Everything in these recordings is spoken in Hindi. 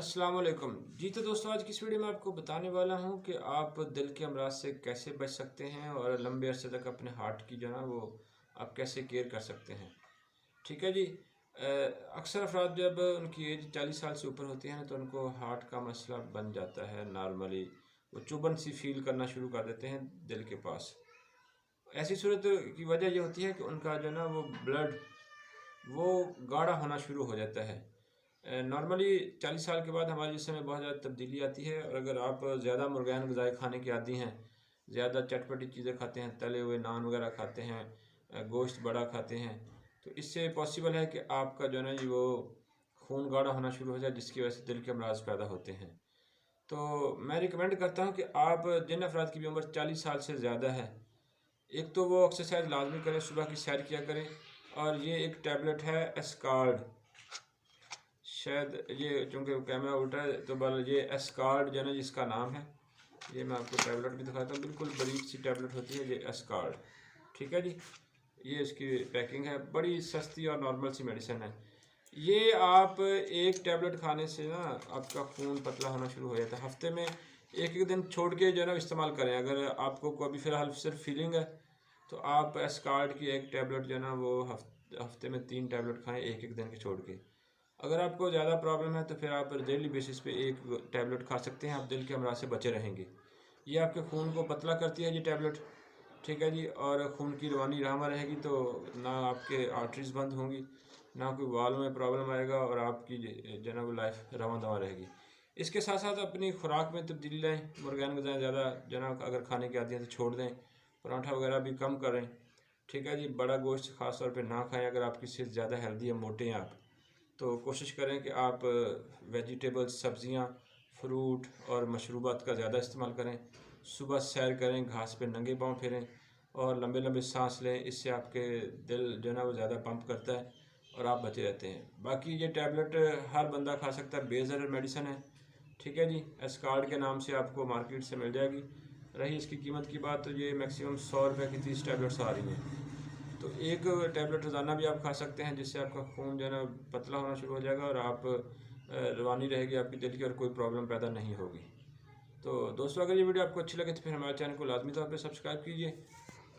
अस्सलाम वालेकुम जी। तो दोस्तों, आज की इस वीडियो में आपको बताने वाला हूं कि आप दिल के अमराज से कैसे बच सकते हैं और लंबे अरसे तक अपने हार्ट की जो है ना वो आप कैसे केयर कर सकते हैं। ठीक है जी। अक्सर अफराद जब उनकी एज 40 साल से ऊपर होती है ना तो उनको हार्ट का मसला बन जाता है। नॉर्मली वो चुभन सी फील करना शुरू कर देते हैं दिल के पास। ऐसी सूरत की वजह ये होती है कि उनका जो है ना वो ब्लड वो गाढ़ा होना शुरू हो जाता है। नॉर्मली 40 साल के बाद हमारे जिस्म में बहुत ज़्यादा तब्दीली आती है, और अगर आप ज़्यादा मुर्गैन ग़िज़ाएँ खाने के आदी हैं, ज़्यादा चटपटी चीज़ें खाते हैं, तले हुए नान वगैरह खाते हैं, गोश्त बड़ा खाते हैं, तो इससे पॉसिबल है कि आपका जो है ना जी वो खून गाढ़ा होना शुरू हो जाए, जिसकी वजह से दिल के अमराज पैदा होते हैं। तो मैं रिकमेंड करता हूँ कि आप जिन अफराद की भी उम्र 40 साल से ज़्यादा है, एक तो वो एक्सरसाइज लाजमी करें, सुबह की सैर किया करें। और ये एक टैबलेट है एस्कार्ड, शायद ये चूँकि कैमरा उल्टा है तो बल ये एस्कार्ड जो है ना जिसका नाम है, ये मैं आपको टैबलेट भी दिखाता हूँ। बिल्कुल बारीक सी टैबलेट होती है ये एस्कार्ड। ठीक है जी, ये इसकी पैकिंग है, बड़ी सस्ती और नॉर्मल सी मेडिसिन है। ये आप एक टैबलेट खाने से ना आपका खून पतला होना शुरू हो जाता है। हफ्ते में एक एक दिन छोड़ के जो है ना इस्तेमाल करें। अगर आपको को अभी फ़िलहाल सिर्फ फीलिंग है तो आप एस्कार्ड की एक टैबलेट जो है ना वो हफ्ते में 3 टैबलेट खाएं, एक एक दिन के छोड़ के। अगर आपको ज़्यादा प्रॉब्लम है तो फिर आप डेली बेसिस पे एक टैबलेट खा सकते हैं, आप दिल के अमराज से बचे रहेंगे। ये आपके खून को पतला करती है ये टैबलेट। ठीक है जी, और खून की रवानी रामा रहेगी तो ना आपके आर्टरीज़ बंद होंगी, ना कोई वाल में प्रॉब्लम आएगा, और आपकी जो है ना वो लाइफ रवां दवा रहेगी। इसके साथ साथ अपनी खुराक में तब्दीली लाएँ। मुर्गैन ग़िज़ाएँ ज़्यादा जो है ना अगर खाने की आती हैं तो छोड़ दें, पराठा वगैरह भी कम करें। ठीक है जी, बड़ा गोश्त ख़ास तौर पे ना खाएं। अगर आपकी सेहत ज़्यादा हेल्दी है, मोटे हैं आप, तो कोशिश करें कि आप वेजिटेबल्स, सब्ज़ियाँ, फ्रूट और मशरूबात का ज़्यादा इस्तेमाल करें। सुबह सैर करें, घास पे नंगे पाँव फिरें और लंबे लंबे सांस लें। इससे आपके दिल जो है ना वो ज़्यादा पंप करता है और आप बचे रहते हैं। बाकी ये टैबलेट हर बंदा खा सकता है, बेज़रर मेडिसिन है। ठीक है जी, एस्कार्ड के नाम से आपको मार्केट से मिल जाएगी। रही इसकी कीमत की बात, तो ये मैक्सिमम 100 रुपये की 30 टैबलेट्स आ रही हैं। तो एक टैबलेट रोज़ाना भी आप खा सकते हैं, जिससे आपका खून जो है ना पतला होना शुरू हो जाएगा और आप रवानी रहेगी आपकी दिल की और कोई प्रॉब्लम पैदा नहीं होगी। तो दोस्तों, अगर ये वीडियो आपको अच्छी लगे तो फिर हमारे चैनल को लाजमी तौर पे सब्सक्राइब कीजिए।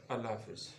अल्लाह हाफ़िज़।